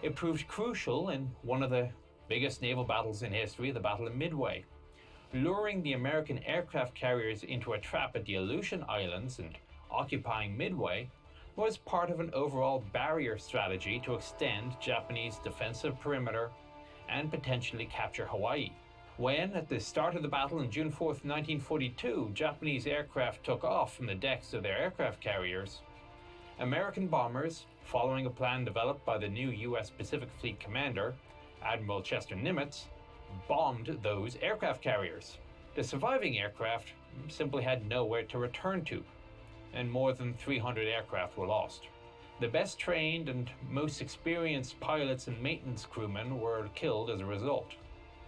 It proved crucial in one of the biggest naval battles in history, the Battle of Midway. Luring the American aircraft carriers into a trap at the Aleutian Islands and occupying Midway was part of an overall barrier strategy to extend Japanese defensive perimeter and potentially capture Hawaii. When, at the start of the battle on June 4, 1942, Japanese aircraft took off from the decks of their aircraft carriers, American bombers, following a plan developed by the new U.S. Pacific Fleet commander, Admiral Chester Nimitz, bombed those aircraft carriers. The surviving aircraft simply had nowhere to return to, and more than 300 aircraft were lost. The best trained and most experienced pilots and maintenance crewmen were killed as a result.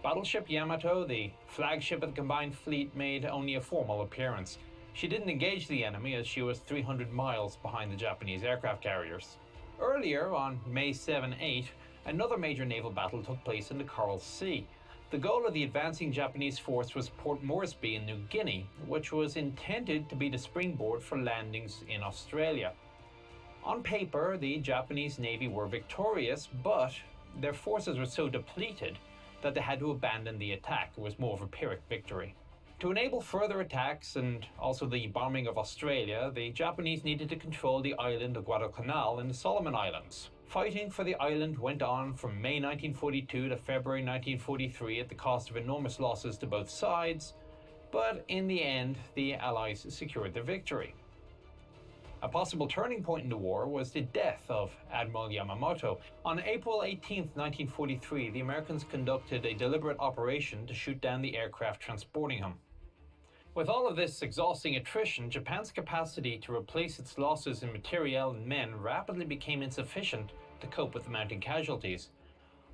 Battleship Yamato, the flagship of the combined fleet, made only a formal appearance. She didn't engage the enemy as she was 300 miles behind the Japanese aircraft carriers. Earlier, on May 7-8, another major naval battle took place in the Coral Sea. The goal of the advancing Japanese force was Port Moresby in New Guinea, which was intended to be the springboard for landings in Australia. On paper, the Japanese Navy were victorious, but their forces were so depleted that they had to abandon the attack. It was more of a Pyrrhic victory. To enable further attacks and also the bombing of Australia, the Japanese needed to control the island of Guadalcanal in the Solomon Islands. Fighting for the island went on from May 1942 to February 1943 at the cost of enormous losses to both sides, but in the end, the Allies secured their victory. A possible turning point in the war was the death of Admiral Yamamoto. On April 18, 1943, the Americans conducted a deliberate operation to shoot down the aircraft transporting him. With all of this exhausting attrition, Japan's capacity to replace its losses in materiel and men rapidly became insufficient to cope with the mounting casualties,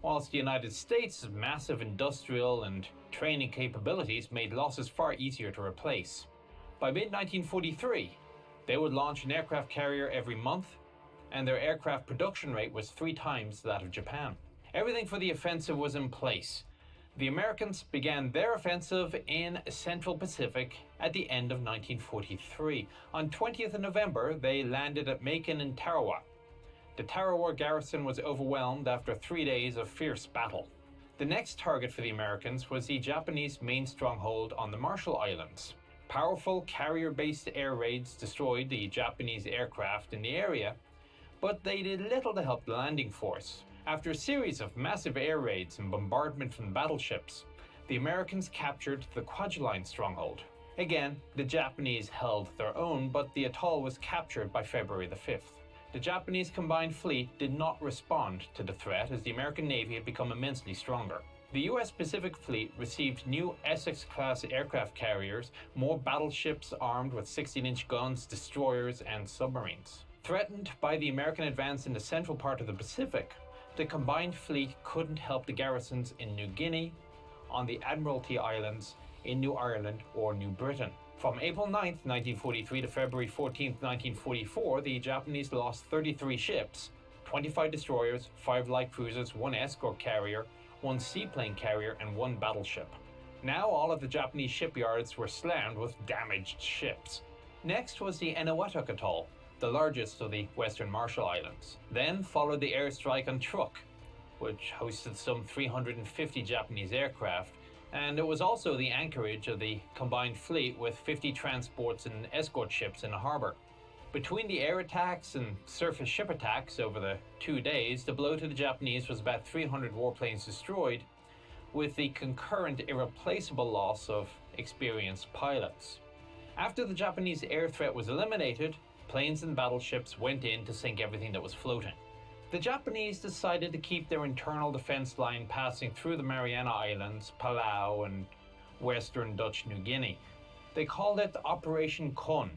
whilst the United States' massive industrial and training capabilities made losses far easier to replace. By mid-1943, they would launch an aircraft carrier every month, and their aircraft production rate was 3 times that of Japan. Everything for the offensive was in place. The Americans began their offensive in Central Pacific at the end of 1943. On 20th of November, they landed at Macon and Tarawa. The Tarawa garrison was overwhelmed after 3 days of fierce battle. The next target for the Americans was the Japanese main stronghold on the Marshall Islands. Powerful carrier-based air raids destroyed the Japanese aircraft in the area, but they did little to help the landing force. After a series of massive air raids and bombardment from battleships, the Americans captured the Kwajalein stronghold. Again, the Japanese held their own, but the atoll was captured by February the 5th. The Japanese combined fleet did not respond to the threat as the American Navy had become immensely stronger. The U.S. Pacific Fleet received new Essex-class aircraft carriers, more battleships armed with 16-inch guns, destroyers, and submarines. Threatened by the American advance in the central part of the Pacific, the combined fleet couldn't help the garrisons in New Guinea, on the Admiralty Islands, in New Ireland, or New Britain. From April 9, 1943 to February 14, 1944, the Japanese lost 33 ships, 25 destroyers, 5 light cruisers, 1 escort carrier, 1 seaplane carrier, and 1 battleship. Now all of the Japanese shipyards were slammed with damaged ships. Next was the Eniwetok Atoll, the largest of the Western Marshall Islands. Then followed the airstrike on Truk, which hosted some 350 Japanese aircraft, and it was also the anchorage of the combined fleet with 50 transports and escort ships in the harbour. Between the air attacks and surface ship attacks over the 2 days, the blow to the Japanese was about 300 warplanes destroyed, with the concurrent irreplaceable loss of experienced pilots. After the Japanese air threat was eliminated, planes and battleships went in to sink everything that was floating. The Japanese decided to keep their internal defense line passing through the Mariana Islands, Palau, and western Dutch New Guinea. They called it Operation Kun.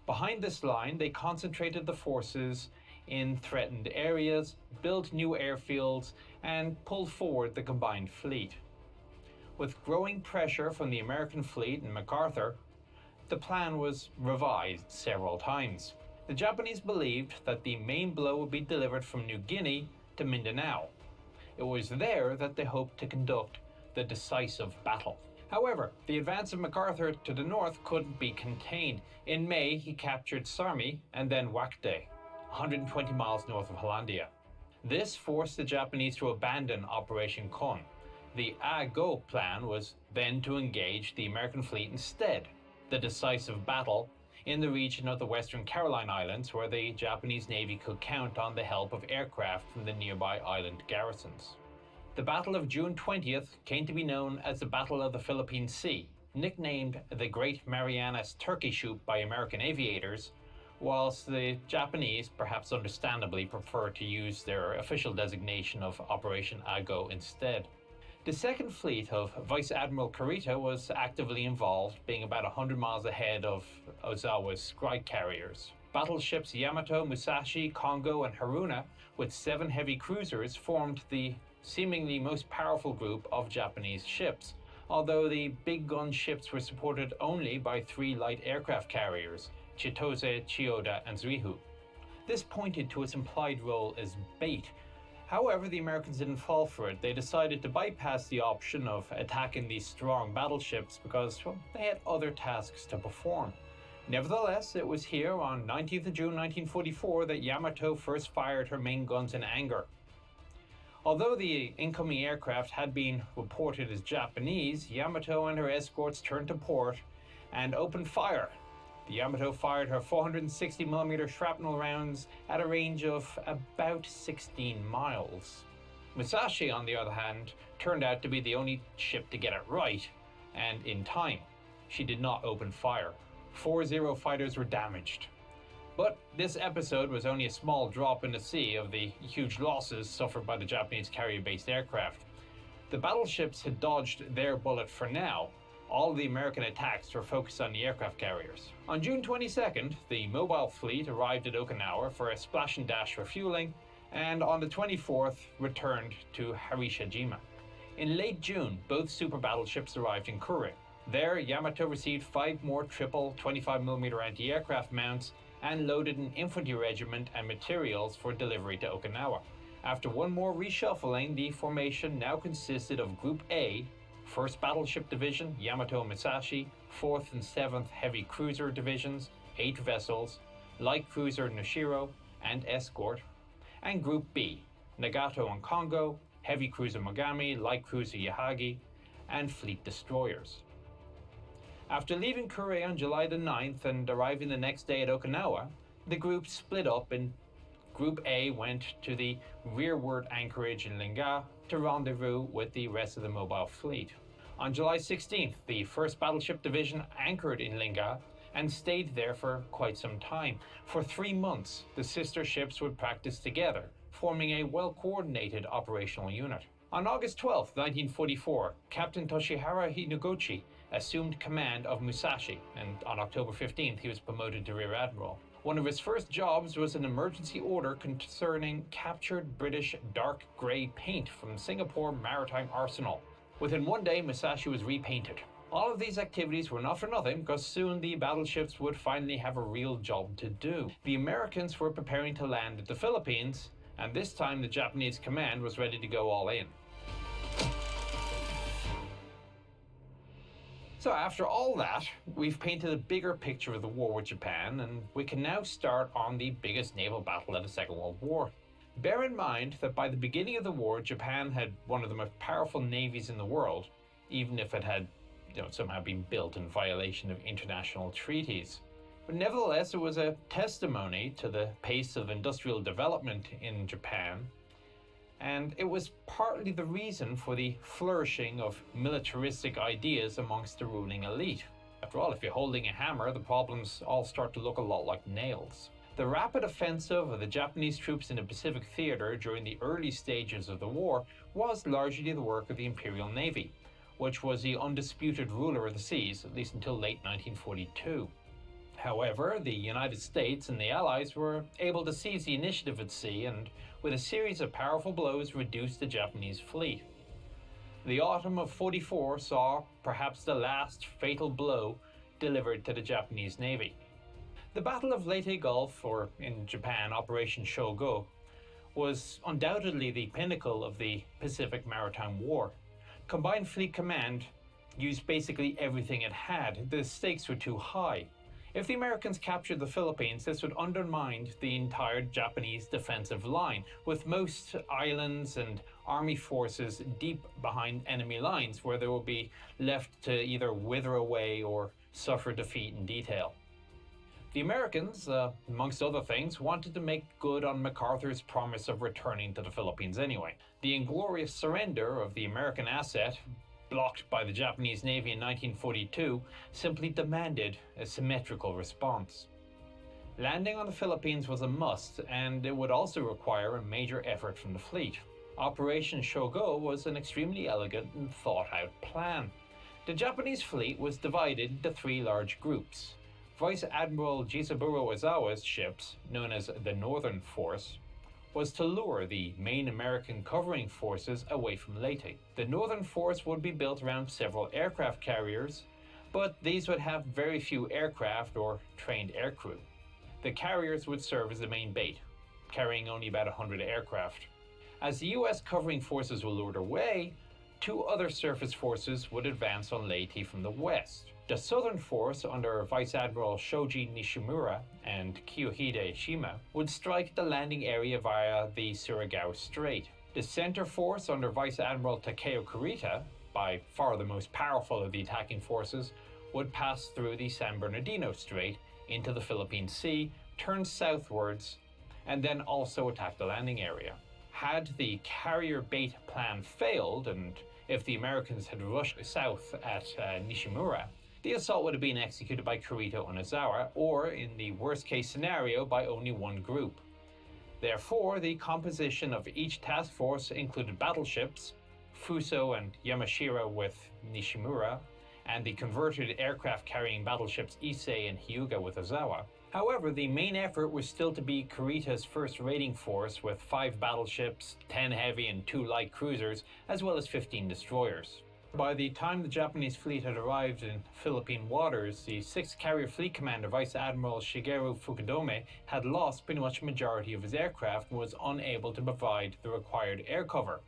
Behind this line, they concentrated the forces in threatened areas, built new airfields, and pulled forward the combined fleet. With growing pressure from the American fleet and MacArthur, the plan was revised several times. The Japanese believed that the main blow would be delivered from New Guinea to Mindanao. It was there that they hoped to conduct the decisive battle. However, the advance of MacArthur to the north couldn't be contained. In May, he captured Sarmi and then Wakde, 120 miles north of Hollandia. This forced the Japanese to abandon Operation Kon. The A-Go plan was then to engage the American fleet instead, the decisive battle in the region of the Western Caroline Islands, where the Japanese Navy could count on the help of aircraft from the nearby island garrisons. The Battle of June 20th came to be known as the Battle of the Philippine Sea, nicknamed the Great Marianas Turkey Shoot by American aviators, whilst the Japanese, perhaps understandably, preferred to use their official designation of Operation A-Go instead. The Second Fleet of Vice Admiral Kurita was actively involved, being about 100 miles ahead of Ozawa's strike carriers. Battleships Yamato, Musashi, Kongo, and Haruna, with 7 heavy cruisers, formed the seemingly most powerful group of Japanese ships, although the big gun ships were supported only by 3 light aircraft carriers, Chitose, Chiyoda, and Zuihu. This pointed to its implied role as bait. However, the Americans didn't fall for it. They decided to bypass the option of attacking these strong battleships because, well, they had other tasks to perform. Nevertheless, it was here on 19th of June 1944 that Yamato first fired her main guns in anger. Although the incoming aircraft had been reported as Japanese, Yamato and her escorts turned to port and opened fire. The Yamato fired her 460mm shrapnel rounds at a range of about 16 miles. Musashi, on the other hand, turned out to be the only ship to get it right, and in time. She did not open fire. 4 Zero fighters were damaged. But this episode was only a small drop in the sea of the huge losses suffered by the Japanese carrier-based aircraft. The battleships had dodged their bullet for now. All of the American attacks were focused on the aircraft carriers. On June 22nd, the mobile fleet arrived at Okinawa for a splash and dash refueling, and on the 24th returned to Harishijima. In late June, both super battleships arrived in Kure. There, Yamato received 5 more triple 25mm anti-aircraft mounts and loaded an infantry regiment and materials for delivery to Okinawa. After one more reshuffling, the formation now consisted of Group A, 1st Battleship Division, Yamato and Musashi, 4th and 7th Heavy Cruiser Divisions, 8 vessels, Light Cruiser Noshiro, and escort, and Group B, Nagato and Kongo, Heavy Cruiser Mogami, Light Cruiser Yahagi, and Fleet Destroyers. After leaving Kure on July the 9th and arriving the next day at Okinawa, the group split up and Group A went to the rearward anchorage in Linga to rendezvous with the rest of the mobile fleet. On July 16th, the 1st Battleship Division anchored in Linga and stayed there for quite some time. For 3 months, the sister ships would practice together, forming a well-coordinated operational unit. On August 12, 1944, Captain Toshihara Hinoguchi assumed command of Musashi, and on October 15th, he was promoted to Rear Admiral. One of his first jobs was an emergency order concerning captured British dark grey paint from Singapore Maritime Arsenal. Within 1 day, Musashi was repainted. All of these activities were not for nothing, because soon the battleships would finally have a real job to do. The Americans were preparing to land at the Philippines, and this time the Japanese command was ready to go all in. So after all that, we've painted a bigger picture of the war with Japan, and we can now start on the biggest naval battle of the Second World War. Bear in mind that by the beginning of the war, Japan had one of the most powerful navies in the world, even if it had somehow been built in violation of international treaties. But nevertheless, it was a testimony to the pace of industrial development in Japan, and it was partly the reason for the flourishing of militaristic ideas amongst the ruling elite. After all, if you're holding a hammer, the problems all start to look a lot like nails. The rapid offensive of the Japanese troops in the Pacific Theater during the early stages of the war was largely the work of the Imperial Navy, which was the undisputed ruler of the seas, at least until late 1942. However, the United States and the Allies were able to seize the initiative at sea and, with a series of powerful blows, reduce the Japanese fleet. The autumn of '44 saw perhaps the last fatal blow delivered to the Japanese Navy. The Battle of Leyte Gulf, or in Japan, Operation Shogo, was undoubtedly the pinnacle of the Pacific Maritime War. Combined Fleet Command used basically everything it had. The stakes were too high. If the Americans captured the Philippines, this would undermine the entire Japanese defensive line, with most islands and army forces deep behind enemy lines, where they would be left to either wither away or suffer defeat in detail. The Americans, amongst other things, wanted to make good on MacArthur's promise of returning to the Philippines anyway. The inglorious surrender of the American asset, blocked by the Japanese Navy in 1942, simply demanded a symmetrical response. Landing on the Philippines was a must, and it would also require a major effort from the fleet. Operation Shogo was an extremely elegant and thought-out plan. The Japanese fleet was divided into three large groups. Vice Admiral Jisaburo Ozawa's ships, known as the Northern Force, was to lure the main American covering forces away from Leyte. The Northern Force would be built around several aircraft carriers, but these would have very few aircraft or trained aircrew. The carriers would serve as the main bait, carrying only about 100 aircraft. As the US covering forces were lured away, two other surface forces would advance on Leyte from the west. The Southern Force, under Vice Admiral Shoji Nishimura and Kiyohide Shima, would strike the landing area via the Surigao Strait. The Center Force, under Vice Admiral Takeo Kurita, by far the most powerful of the attacking forces, would pass through the San Bernardino Strait into the Philippine Sea, turn southwards, and then also attack the landing area. Had the carrier bait plan failed, and if the Americans had rushed south at Nishimura, the assault would have been executed by Kurita and Ozawa, or in the worst case scenario, by only one group. Therefore, the composition of each task force included battleships, Fuso and Yamashiro with Nishimura, and the converted aircraft carrying battleships Issei and Hyuga with Ozawa. However, the main effort was still to be Kurita's first raiding force with 5 battleships, 10 heavy and 2 light cruisers, as well as 15 destroyers. By the time the Japanese fleet had arrived in Philippine waters, the 6th Carrier Fleet Commander Vice Admiral Shigeru Fukudome had lost pretty much the majority of his aircraft and was unable to provide the required air cover,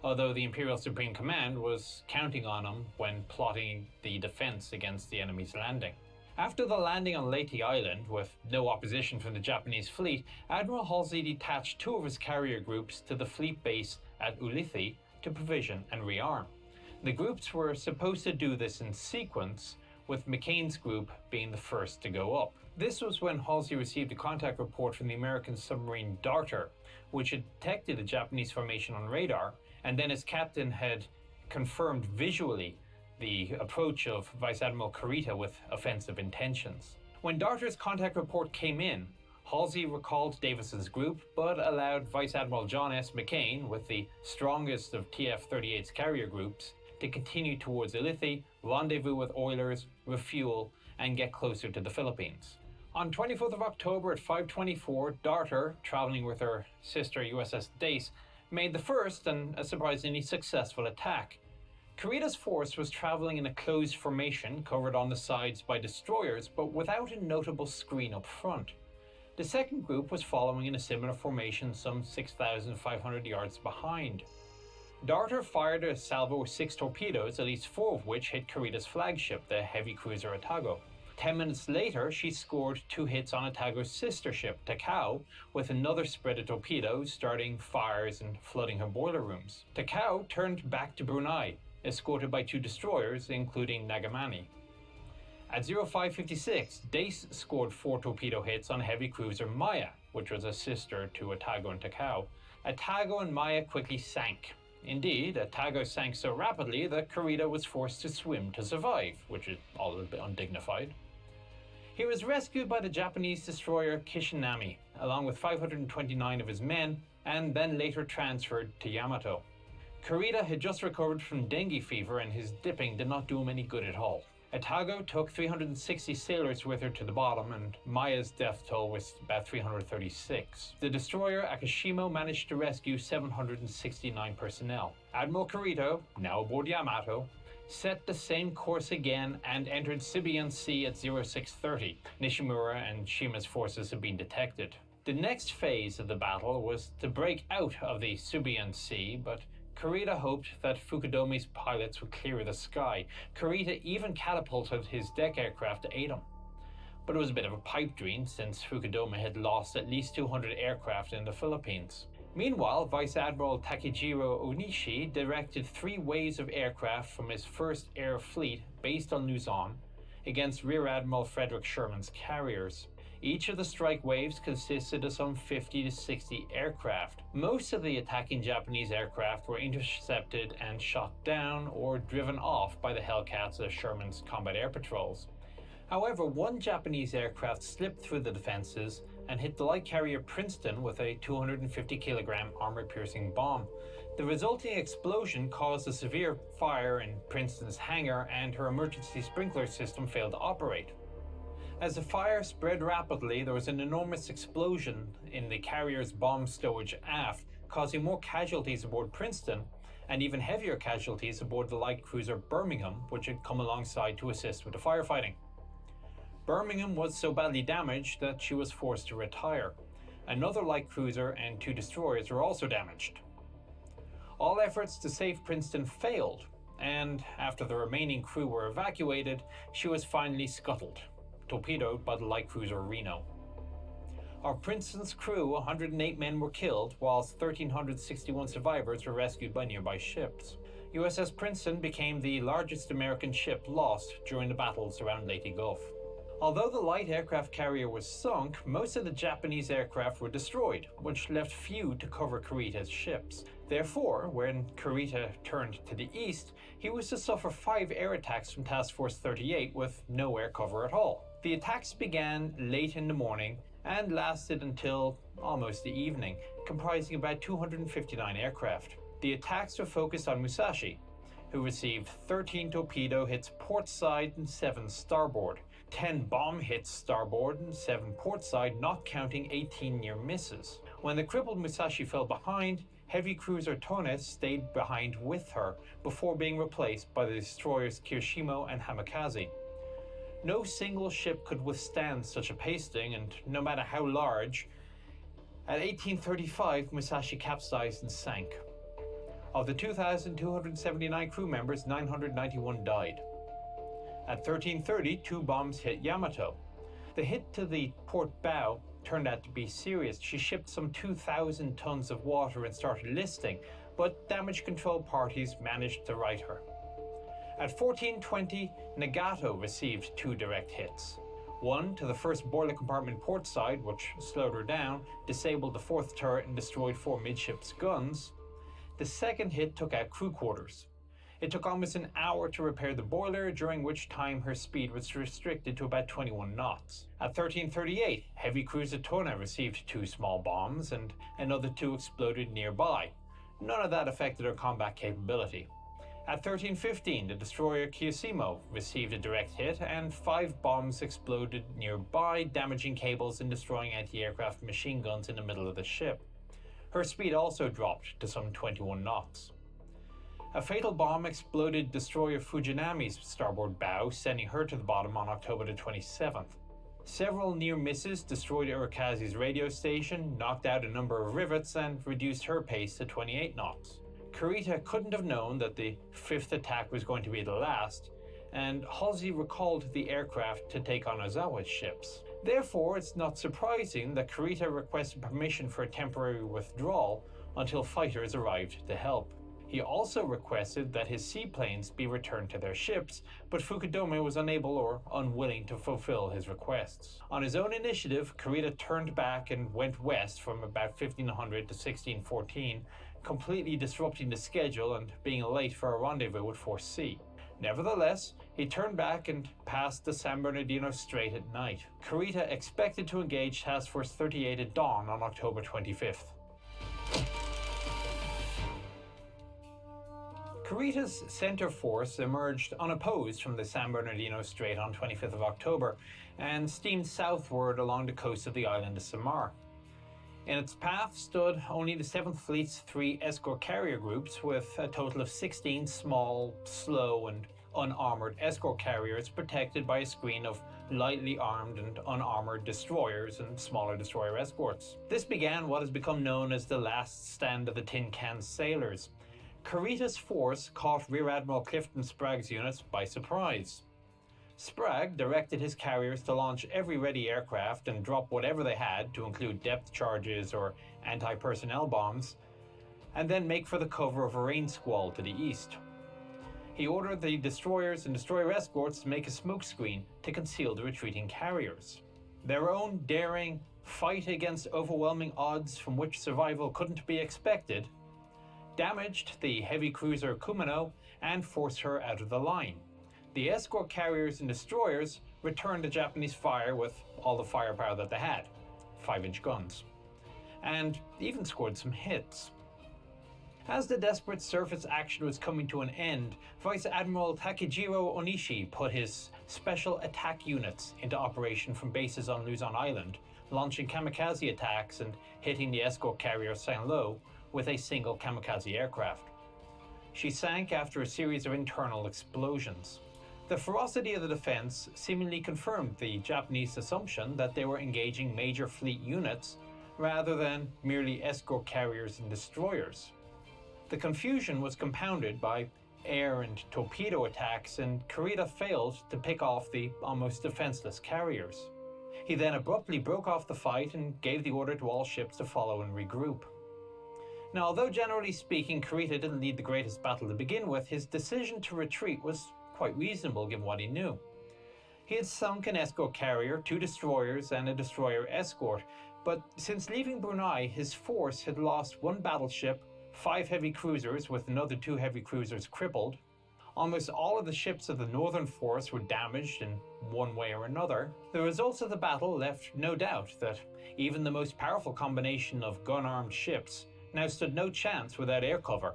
although the Imperial Supreme Command was counting on him when plotting the defense against the enemy's landing. After the landing on Leyte Island, with no opposition from the Japanese fleet, Admiral Halsey detached 2 of his carrier groups to the fleet base at Ulithi to provision and rearm. The groups were supposed to do this in sequence, with McCain's group being the first to go up. This was when Halsey received a contact report from the American submarine Darter, which had detected a Japanese formation on radar, and then his captain had confirmed visually the approach of Vice Admiral Kurita with offensive intentions. When Darter's contact report came in, Halsey recalled Davison's group, but allowed Vice Admiral John S. McCain, with the strongest of TF-38's carrier groups, to continue towards Ulithi, rendezvous with oilers, refuel, and get closer to the Philippines. On 24th of October at 5:24, Darter, traveling with her sister USS Dace, made the first and a surprisingly successful attack. Kurita's force was traveling in a closed formation covered on the sides by destroyers, but without a notable screen up front. The second group was following in a similar formation some 6,500 yards behind. Darter fired a salvo of 6 torpedoes, at least 4 of which hit Kurita's flagship, the heavy cruiser Otago. 10 minutes later, she scored 2 hits on Otago's sister ship, Takao, with another spread of torpedoes, starting fires and flooding her boiler rooms. Takao turned back to Brunei, escorted by 2 destroyers, including Nagamani. At 05:56, Dace scored 4 torpedo hits on heavy cruiser Maya, which was a sister to Otago and Takao. Otago and Maya quickly sank. Indeed, Otago sank so rapidly that Kurita was forced to swim to survive, which is all a little bit undignified. He was rescued by the Japanese destroyer Kishinami, along with 529 of his men, and then later transferred to Yamato. Kurita had just recovered from dengue fever, and his dipping did not do him any good at all. Otago took 360 sailors with her to the bottom, and Maya's death toll was about 336. The destroyer Akashimo managed to rescue 769 personnel. Admiral Kurita, now aboard Yamato, set the same course again and entered Sibian Sea at 0630. Nishimura and Shima's forces had been detected. The next phase of the battle was to break out of the Sibian Sea, but Kurita hoped that Fukudome's pilots would clear the sky. Kurita even catapulted his deck aircraft to aid him. but it was a bit of a pipe dream since Fukudome had lost at least 200 aircraft in the Philippines. Meanwhile, Vice Admiral Takejiro Onishi directed 3 waves of aircraft from his first air fleet based on Luzon against Rear Admiral Frederick Sherman's carriers. Each of the strike waves consisted of some 50 to 60 aircraft. Most of the attacking Japanese aircraft were intercepted and shot down or driven off by the Hellcats of Sherman's combat air patrols. However, one Japanese aircraft slipped through the defenses and hit the light carrier Princeton with a 250-kilogram armor-piercing bomb. The resulting explosion caused a severe fire in Princeton's hangar, and her emergency sprinkler system failed to operate. As the fire spread rapidly, there was an enormous explosion in the carrier's bomb stowage aft, causing more casualties aboard Princeton and even heavier casualties aboard the light cruiser Birmingham, which had come alongside to assist with the firefighting. Birmingham was so badly damaged that she was forced to retire. Another light cruiser and 2 destroyers were also damaged. All efforts to save Princeton failed, and after the remaining crew were evacuated, she was finally scuttled, torpedoed by the light cruiser Reno. Of Princeton's crew, 108 men were killed, whilst 1,361 survivors were rescued by nearby ships. USS Princeton became the largest American ship lost during the battles around Leyte Gulf. Although the light aircraft carrier was sunk, most of the Japanese aircraft were destroyed, which left few to cover Kurita's ships. Therefore, when Kurita turned to the east, he was to suffer 5 air attacks from Task Force 38 with no air cover at all. The attacks began late in the morning and lasted until almost the evening, comprising about 259 aircraft. The attacks were focused on Musashi, who received 13 torpedo hits port side and 7 starboard, 10 bomb hits starboard and 7 port side, not counting 18 near misses. When the crippled Musashi fell behind, heavy cruiser Tone stayed behind with her before being replaced by the destroyers Kirishimo and Hamikaze. No single ship could withstand such a pasting, and no matter how large, at 1835 Musashi capsized and sank. Of the 2,279 crew members, 991 died. At 1330, 2 bombs hit Yamato. The hit to the port bow turned out to be serious. She shipped some 2,000 tons of water and started listing, but damage control parties managed to right her. At 1420, Nagato received 2 direct hits. One to the first boiler compartment port side, which slowed her down, disabled the 4th turret and destroyed 4 midships guns. The second hit took out crew quarters. It took almost an hour to repair the boiler, during which time her speed was restricted to about 21 knots. At 1338, heavy cruiser Tona received 2 small bombs and another 2 exploded nearby. None of that affected her combat capability. At 1315, the destroyer Kirishimo received a direct hit and 5 bombs exploded nearby, damaging cables and destroying anti-aircraft machine guns in the middle of the ship. Her speed also dropped to some 21 knots. A fatal bomb exploded destroyer Fujinami's starboard bow, sending her to the bottom on October the 27th. Several near misses destroyed Urikaze's radio station, knocked out a number of rivets, and reduced her pace to 28 knots. Kurita couldn't have known that the 5th attack was going to be the last, and Halsey recalled the aircraft to take on Ozawa's ships. Therefore, it's not surprising that Kurita requested permission for a temporary withdrawal until fighters arrived to help. He also requested that his seaplanes be returned to their ships, but Fukudome was unable or unwilling to fulfill his requests. On his own initiative, Kurita turned back and went west from about 1500 to 1614, completely disrupting the schedule and being late for a rendezvous with Force C. Nevertheless, he turned back and passed the San Bernardino Strait at night. Kurita expected to engage Task Force 38 at dawn on October 25th. Kurita's center force emerged unopposed from the San Bernardino Strait on 25th of October and steamed southward along the coast of the island of Samar. In its path stood only the 7th Fleet's 3 escort carrier groups, with a total of 16 small, slow and unarmored escort carriers protected by a screen of lightly armed and unarmored destroyers and smaller destroyer escorts. This began what has become known as the last stand of the Tin Can Sailors. Kurita's force caught Rear Admiral Clifton Sprague's units by surprise. Sprague directed his carriers to launch every ready aircraft and drop whatever they had, to include depth charges or anti-personnel bombs, and then make for the cover of a rain squall to the east. He ordered the destroyers and destroyer escorts to make a smokescreen to conceal the retreating carriers. Their own daring fight against overwhelming odds from which survival couldn't be expected damaged the heavy cruiser Kumano and forced her out of the line. The escort carriers and destroyers returned the Japanese fire with all the firepower that they had, 5-inch guns, and even scored some hits. As the desperate surface action was coming to an end, Vice Admiral Takejiro Onishi put his special attack units into operation from bases on Luzon Island, launching kamikaze attacks and hitting the escort carrier Saint-Lô with a single kamikaze aircraft. She sank after a series of internal explosions. The ferocity of the defense seemingly confirmed the Japanese assumption that they were engaging major fleet units rather than merely escort carriers and destroyers. The confusion was compounded by air and torpedo attacks, and Kurita failed to pick off the almost defenseless carriers. He then abruptly broke off the fight and gave the order to all ships to follow and regroup. Now, although generally speaking Kurita didn't lead the greatest battle to begin with, his decision to retreat was quite reasonable given what he knew. He had sunk an escort carrier, 2 destroyers, and a destroyer escort, but since leaving Brunei, his force had lost 1 battleship, 5 heavy cruisers with another 2 heavy cruisers crippled. Almost all of the ships of the Northern Force were damaged in one way or another. The results of the battle left no doubt that even the most powerful combination of gun-armed ships now stood no chance without air cover,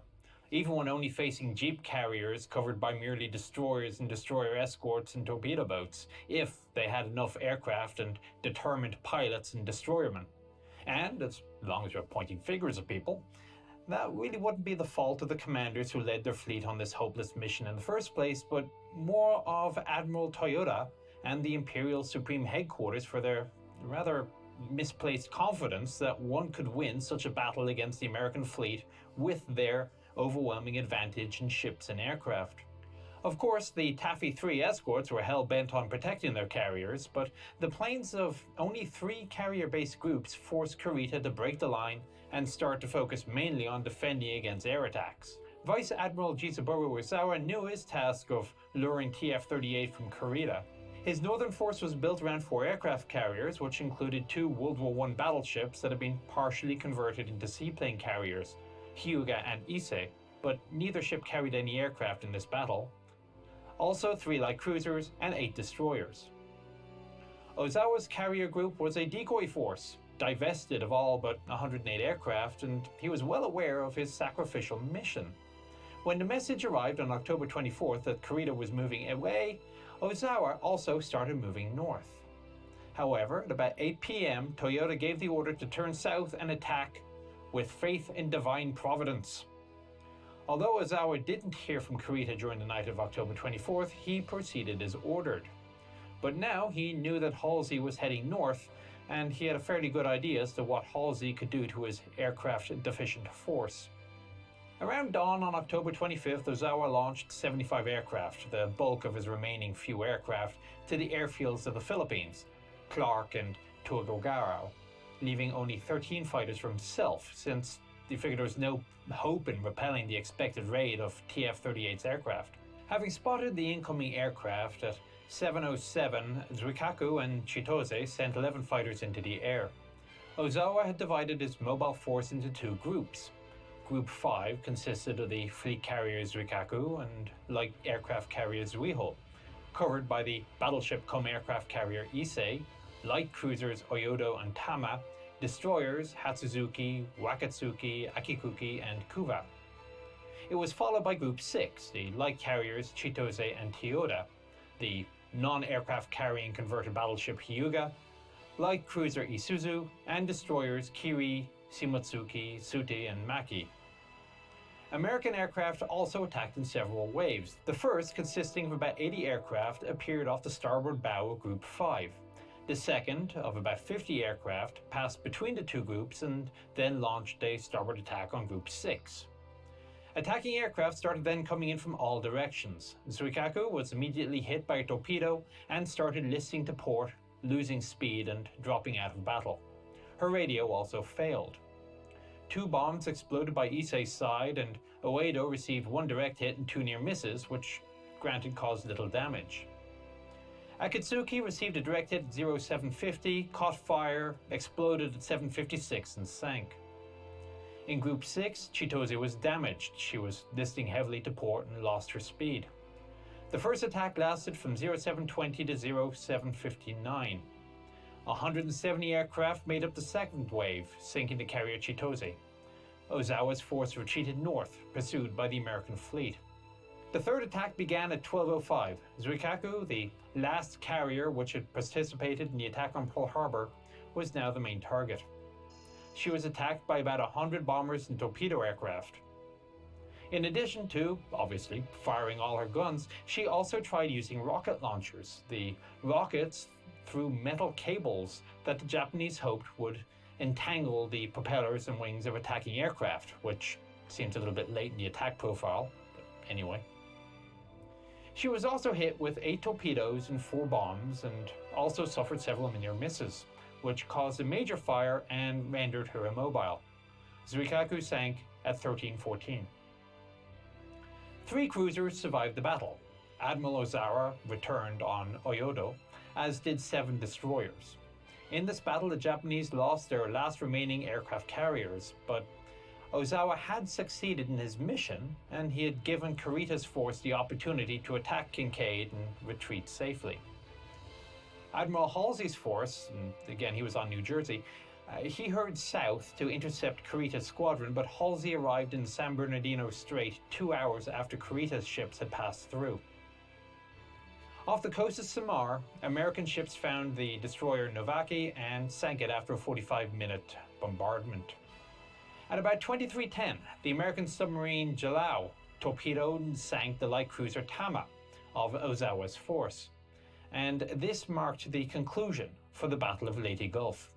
even when only facing jeep carriers covered by merely destroyers and destroyer escorts and torpedo boats, if they had enough aircraft and determined pilots and destroyermen. And, as long as you're pointing fingers at people, that really wouldn't be the fault of the commanders who led their fleet on this hopeless mission in the first place, but more of Admiral Toyoda and the Imperial Supreme Headquarters for their rather misplaced confidence that one could win such a battle against the American fleet with their overwhelming advantage in ships and aircraft. Of course, the Taffy 3 escorts were hell-bent on protecting their carriers, but the planes of only 3 carrier-based groups forced Kurita to break the line and start to focus mainly on defending against air attacks. Vice Admiral Jisaburo Ozawa knew his task of luring TF-38 from Kurita. His northern force was built around 4 aircraft carriers, which included 2 World War I battleships that had been partially converted into seaplane carriers, Hyuga and Ise, but neither ship carried any aircraft in this battle. Also 3 light cruisers and 8 destroyers. Ozawa's carrier group was a decoy force, divested of all but 108 aircraft, and he was well aware of his sacrificial mission. When the message arrived on October 24th that Kurita was moving away, Ozawa also started moving north. However, at about 8 p.m., Toyota gave the order to turn south and attack with faith in divine providence. Although Ozawa didn't hear from Kurita during the night of October 24th, he proceeded as ordered. But now he knew that Halsey was heading north, and he had a fairly good idea as to what Halsey could do to his aircraft-deficient force. Around dawn on October 25th, Ozawa launched 75 aircraft, the bulk of his remaining few aircraft, to the airfields of the Philippines, Clark and Tuguegarao, leaving only 13 fighters for himself, since he figured there was no hope in repelling the expected raid of TF-38's aircraft. Having spotted the incoming aircraft at 7:07, Zuikaku and Chitose sent 11 fighters into the air. Ozawa had divided his mobile force into 2 groups. Group 5 consisted of the fleet carrier Zuikaku and light aircraft carrier Zuiho, covered by the battleship-cum aircraft carrier Issei, light cruisers Oyodo and Tama, destroyers Hatsuzuki, Wakatsuki, Akikuki, and Kuva. It was followed by Group 6, the light carriers Chitose and Toyoda, the non-aircraft carrying converted battleship Hyuga, light cruiser Isuzu, and destroyers Kiri, Shimotsuki, Tsuti, and Maki. American aircraft also attacked in several waves. The first, consisting of about 80 aircraft, appeared off the starboard bow of Group 5. The second, of about 50 aircraft, passed between the 2 groups and then launched a starboard attack on Group 6. Attacking aircraft started then coming in from all directions. Zuikaku was immediately hit by a torpedo and started listing to port, losing speed and dropping out of battle. Her radio also failed. 2 bombs exploded by Issei's side, and Oedo received 1 direct hit and 2 near misses, which granted caused little damage. Akatsuki received a direct hit at 0750, caught fire, exploded at 756 and sank. In Group 6, Chitose was damaged. She was listing heavily to port and lost her speed. The first attack lasted from 0720 to 0759. 170 aircraft made up the second wave, sinking the carrier Chitose. Ozawa's force retreated north, pursued by the American fleet. The third attack began at 12:05. Zuikaku, the last carrier which had participated in the attack on Pearl Harbor, was now the main target. She was attacked by about 100 bombers and torpedo aircraft. In addition to, obviously, firing all her guns, she also tried using rocket launchers. The rockets through metal cables that the Japanese hoped would entangle the propellers and wings of attacking aircraft, which seems a little bit late in the attack profile, but anyway. She was also hit with 8 torpedoes and 4 bombs, and also suffered several near misses, which caused a major fire and rendered her immobile. Zuikaku sank at 13:14. 3 cruisers survived the battle. Admiral Ozawa returned on Oyodo, as did 7 destroyers. In this battle, the Japanese lost their last remaining aircraft carriers, but Ozawa had succeeded in his mission, and he had given Kurita's force the opportunity to attack Kinkaid and retreat safely. Admiral Halsey's force, and again he was on New Jersey, he hurried south to intercept Kurita's squadron, but Halsey arrived in San Bernardino Strait 2 hours after Kurita's ships had passed through. Off the coast of Samar, American ships found the destroyer Novaki and sank it after a 45-minute bombardment. At about 23:10, the American submarine Jalao torpedoed and sank the light cruiser Tama of Ozawa's force, and this marked the conclusion for the Battle of Leyte Gulf.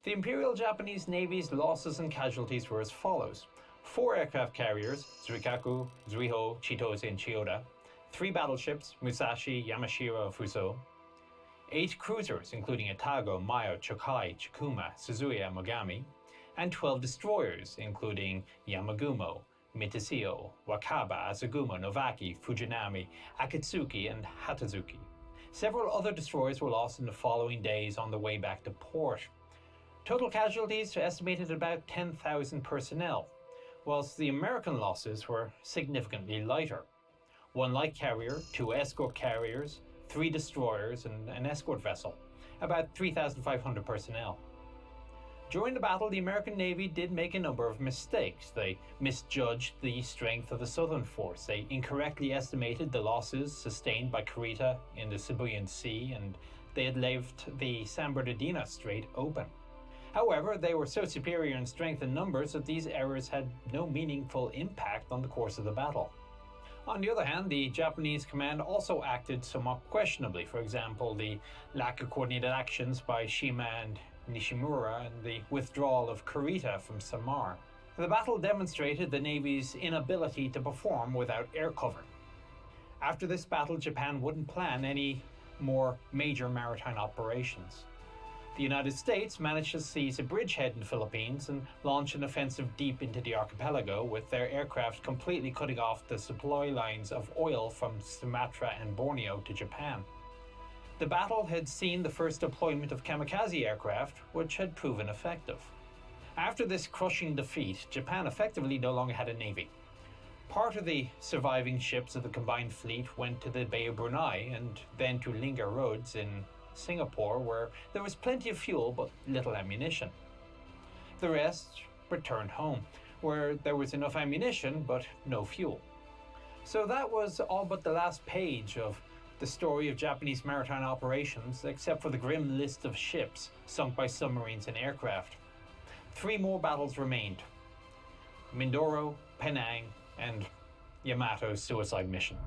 The Imperial Japanese Navy's losses and casualties were as follows: 4 aircraft carriers, Zuikaku, Zuiho, Chitose, and Chiyoda, 3 battleships, Musashi, Yamashiro, Fuso, 8 cruisers, including Atago, Mayo, Chokai, Chikuma, Suzuya, and Mogami, and 12 destroyers, including Yamagumo, Mitasio, Wakaba, Azaguma, Novaki, Fujinami, Akatsuki, and Hatazuki. Several other destroyers were lost in the following days on the way back to port. Total casualties are estimated at about 10,000 personnel, whilst the American losses were significantly lighter. 1 light carrier, 2 escort carriers, 3 destroyers, and an escort vessel, about 3,500 personnel. During the battle, the American Navy did make a number of mistakes. They misjudged the strength of the Southern Force. They incorrectly estimated the losses sustained by Kurita in the Sibuyan Sea, and they had left the San Bernardino Strait open. However, they were so superior in strength and numbers that these errors had no meaningful impact on the course of the battle. On the other hand, the Japanese command also acted somewhat questionably. For example, the lack of coordinated actions by Shima and Nishimura and the withdrawal of Kurita from Samar. The battle demonstrated the Navy's inability to perform without air cover. After this battle, Japan wouldn't plan any more major maritime operations. The United States managed to seize a bridgehead in the Philippines and launch an offensive deep into the archipelago, with their aircraft completely cutting off the supply lines of oil from Sumatra and Borneo to Japan. The battle had seen the first deployment of kamikaze aircraft, which had proven effective. After this crushing defeat, Japan effectively no longer had a navy. Part of the surviving ships of the combined fleet went to the Bay of Brunei and then to Linga Roads in Singapore, where there was plenty of fuel but little ammunition. The rest returned home, where there was enough ammunition but no fuel. So that was all but the last page of the story of Japanese maritime operations, except for the grim list of ships sunk by submarines and aircraft. 3 more battles remained: Mindoro, Penang, and Yamato's suicide mission.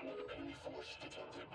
Enemy force detected.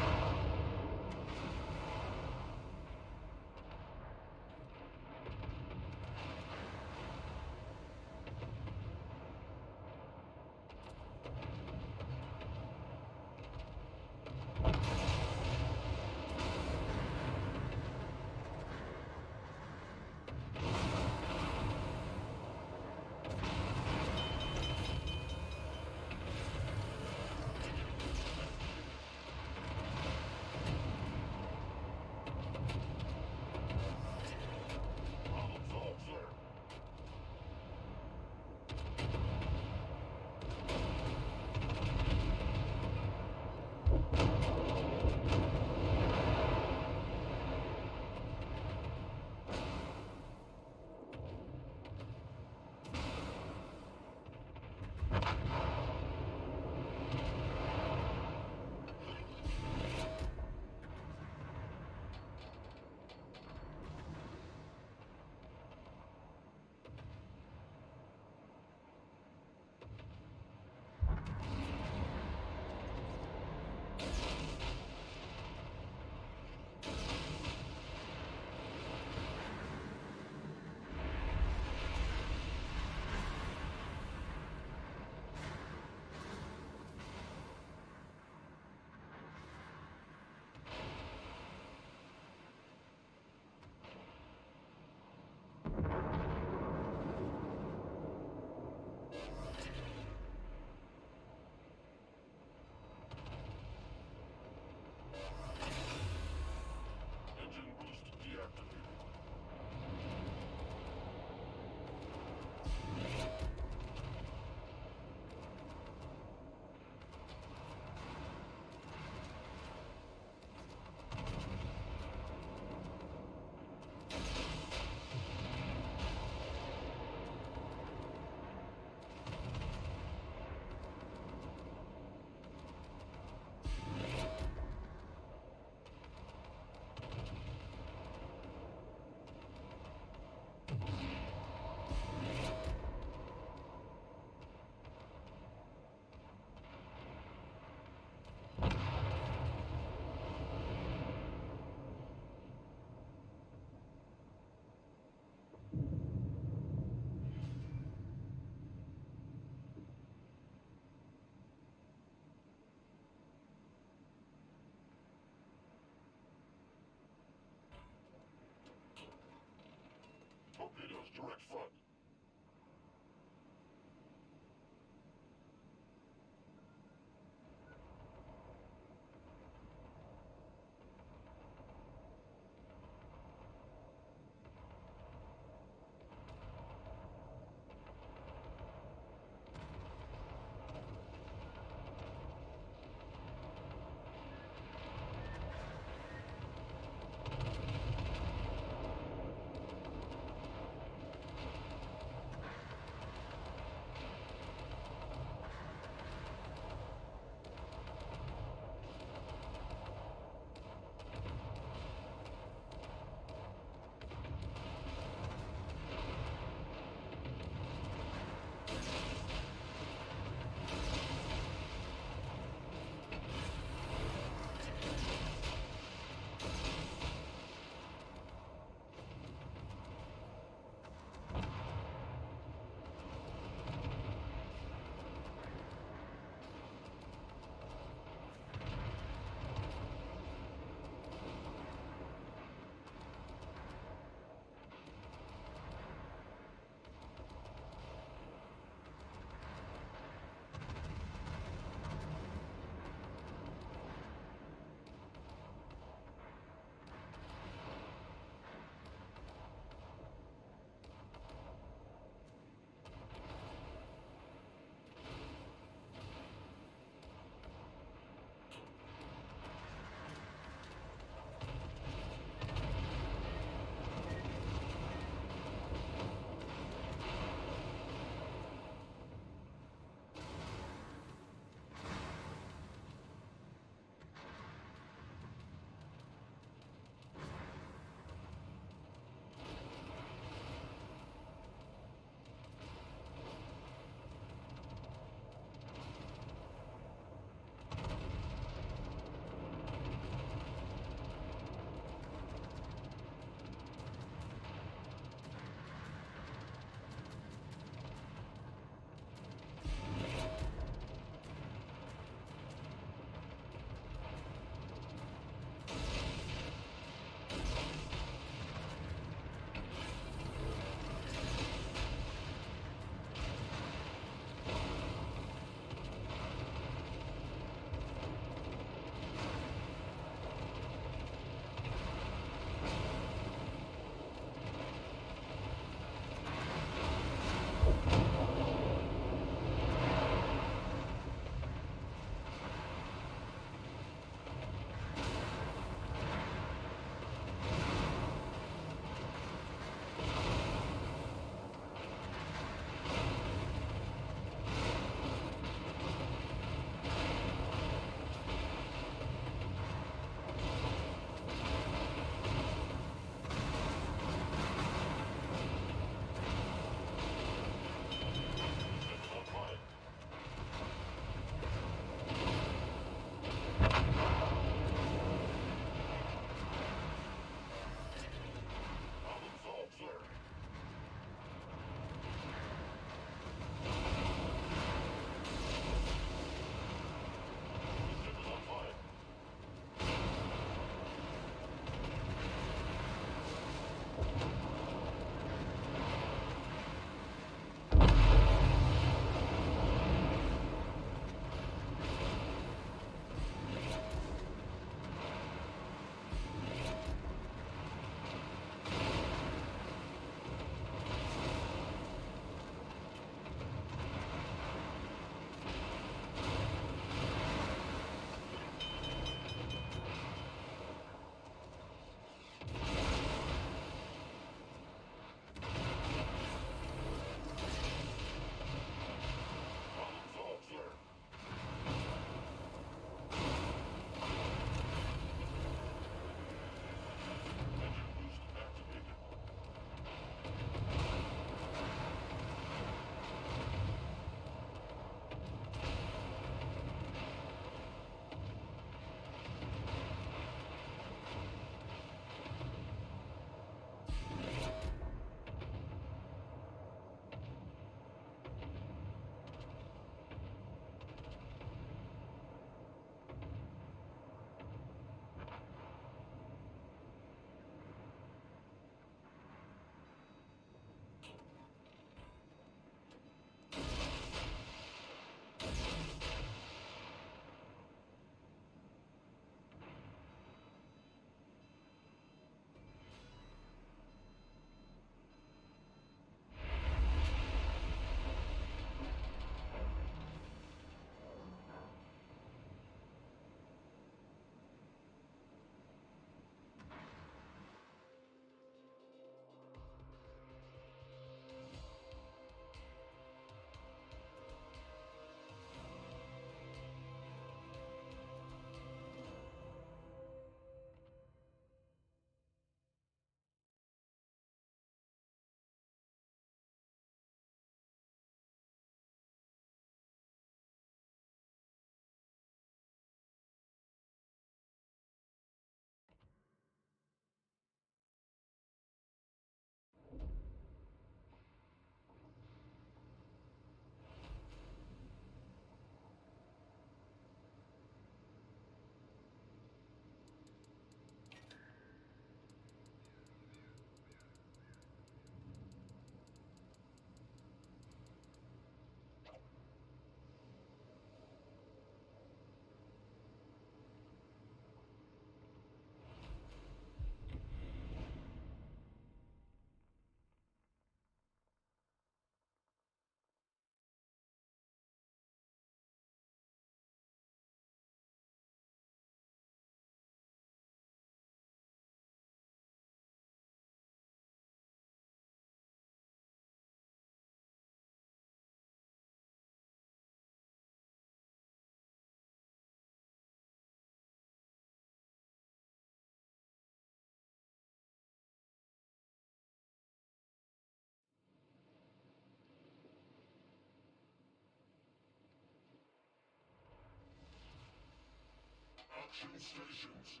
Action stations.